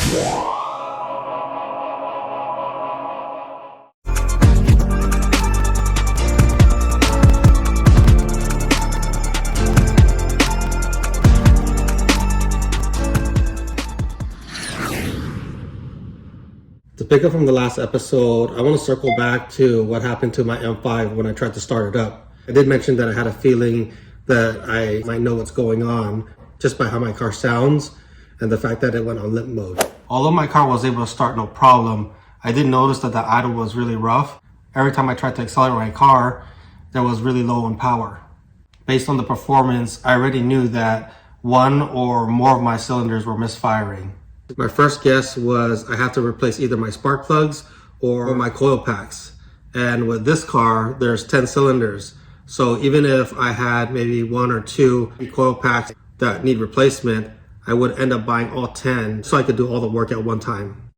To pick up from the last episode, I want to circle back to what happened to my M5 when I tried to start it up. I did mention that I had a feeling that I might know what's going on just by how my car sounds and the fact that it went on limp mode. Although my car was able to start no problem, I did notice that the idle was really rough. Every time I tried to accelerate my car, there was really low in power. Based on the performance, I already knew that one or more of my cylinders were misfiring. My first guess was I have to replace either my spark plugs or my coil packs. And with this car, there's 10 cylinders. So even if I had maybe one or two coil packs that need replacement, I would end up buying all 10 so I could do all the work at one time.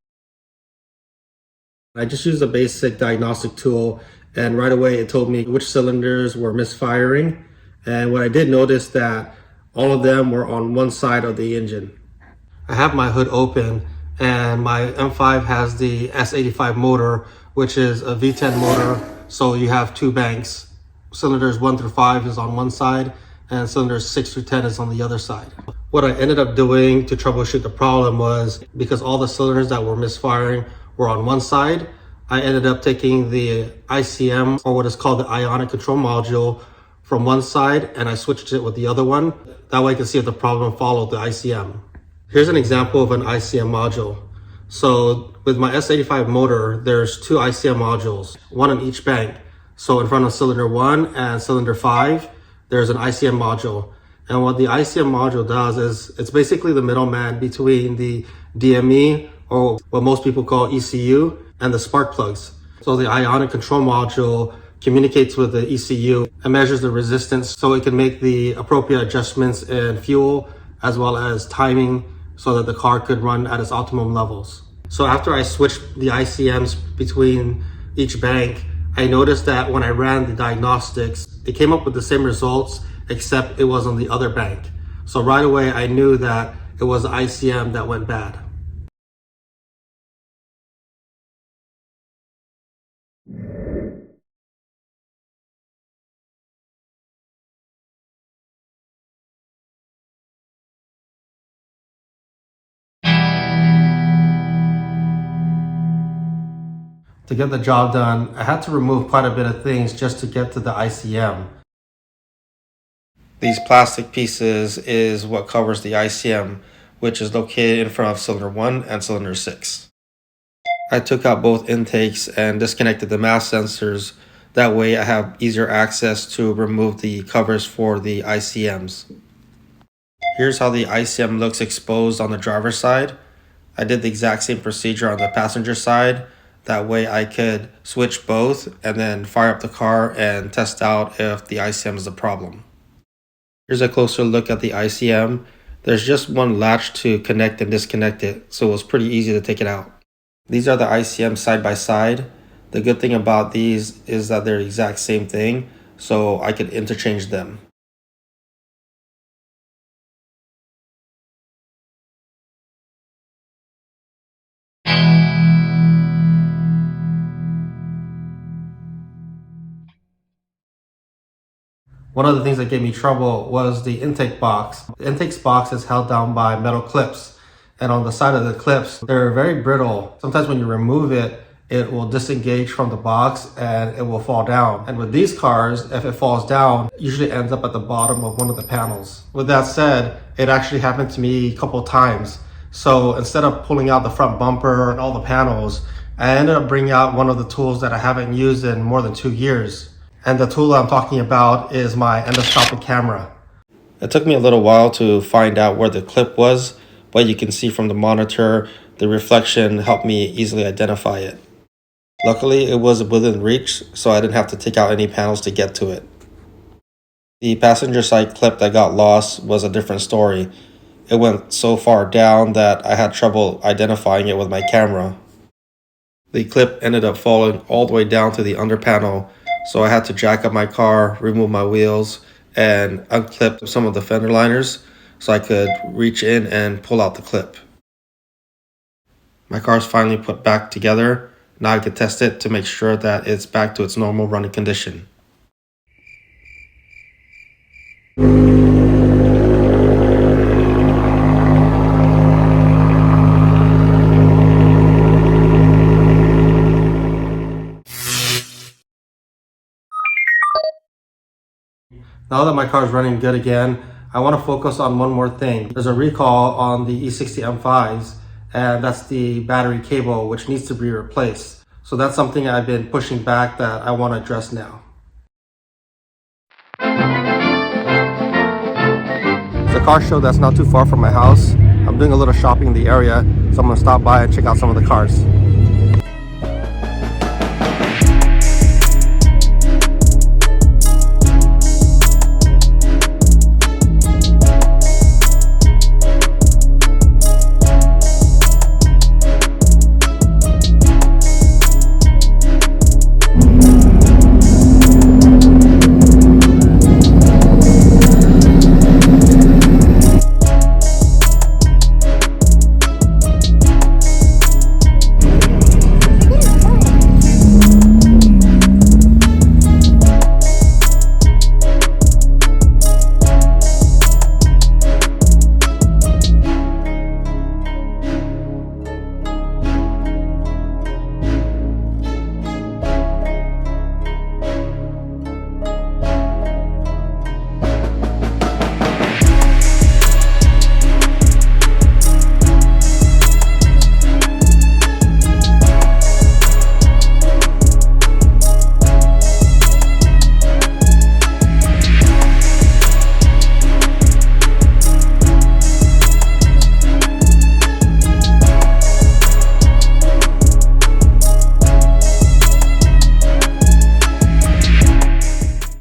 I just used a basic diagnostic tool, and right away it told me which cylinders were misfiring. And what I did notice that all of them were on one side of the engine. I have my hood open, and my M5 has the S85 motor, which is a V10 motor. So you have two banks. Cylinders 1 through 5 is on one side, and cylinders 6 through 10 is on the other side. What I ended up doing to troubleshoot the problem was, because all the cylinders that were misfiring were on one side, I ended up taking the ICM, or what is called the Ionic control module, from one side, and I switched it with the other one. That way I could see if the problem followed the ICM. Here's an example of an ICM module. So with my S85 motor, there's two ICM modules, one on each bank. So in front of cylinder 1 and cylinder 5, there's an ICM module. And what the ICM module does is it's basically the middleman between the DME, or what most people call ECU, and the spark plugs. So the Ionic control module communicates with the ECU and measures the resistance so it can make the appropriate adjustments in fuel as well as timing, so that the car could run at its optimum levels. So after I switched the ICMs between each bank, I noticed that when I ran the diagnostics, it came up with the same results, except it was on the other bank. So right away, I knew that it was the ICM that went bad. To get the job done, I had to remove quite a bit of things just to get to the ICM. These plastic pieces is what covers the ICM, which is located in front of cylinder 1 and cylinder 6. I took out both intakes and disconnected the mass sensors. That way I have easier access to remove the covers for the ICMs. Here's how the ICM looks exposed on the driver's side. I did the exact same procedure on the passenger side. That way I could switch both and then fire up the car and test out if the ICM is a problem. Here's a closer look at the ICM. There's just one latch to connect and disconnect it, so it was pretty easy to take it out. These are the ICMs side by side. The good thing about these is that they're the exact same thing, so I could interchange them. One of the things that gave me trouble was the intake box. The intake box is held down by metal clips, and on the side of the clips, they're very brittle. Sometimes when you remove it, it will disengage from the box and it will fall down. And with these cars, if it falls down, it usually ends up at the bottom of one of the panels. With that said, it actually happened to me a couple times. So instead of pulling out the front bumper and all the panels, I ended up bringing out one of the tools that I haven't used in more than 2 years. And the tool I'm talking about is my endoscopic camera. It took me a little while to find out where the clip was, but you can see from the monitor, the reflection helped me easily identify it. Luckily, it was within reach, so I didn't have to take out any panels to get to it. The passenger side clip that got lost was a different story. It went so far down that I had trouble identifying it with my camera. The clip ended up falling all the way down to the under panel, so I had to jack up my car, remove my wheels, and unclip some of the fender liners so I could reach in and pull out the clip. My car's finally put back together. Now I can test it to make sure that it's back to its normal running condition. Now that my car is running good again, I want to focus on one more thing. There's a recall on the E60 M5s, and that's the battery cable, which needs to be replaced. So that's something I've been pushing back that I want to address now. It's a car show that's not too far from my house. I'm doing a little shopping in the area, so I'm going to stop by and check out some of the cars.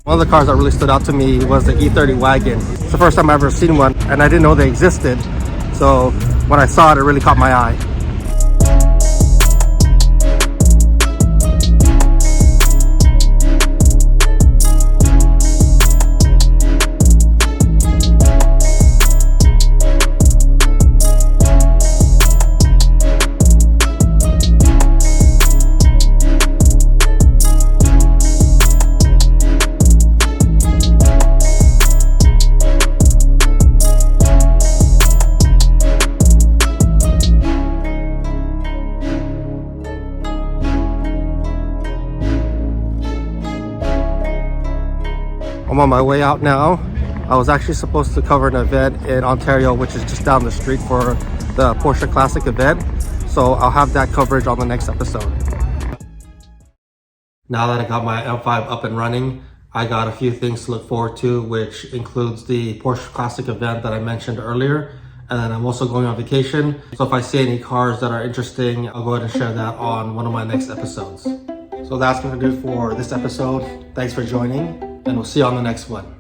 One of the cars that really stood out to me was the E30 wagon. It's the first time I've ever seen one, and I didn't know they existed. So when I saw it, it really caught my eye. I'm on my way out now. I was actually supposed to cover an event in Ontario, which is just down the street, for the Porsche Classic event. So I'll have that coverage on the next episode. Now that I got my M5 up and running, I got a few things to look forward to, which includes the Porsche Classic event that I mentioned earlier. And then I'm also going on vacation. So if I see any cars that are interesting, I'll go ahead and share that on one of my next episodes. So that's going to do it for this episode. Thanks for joining, and we'll see you on the next one.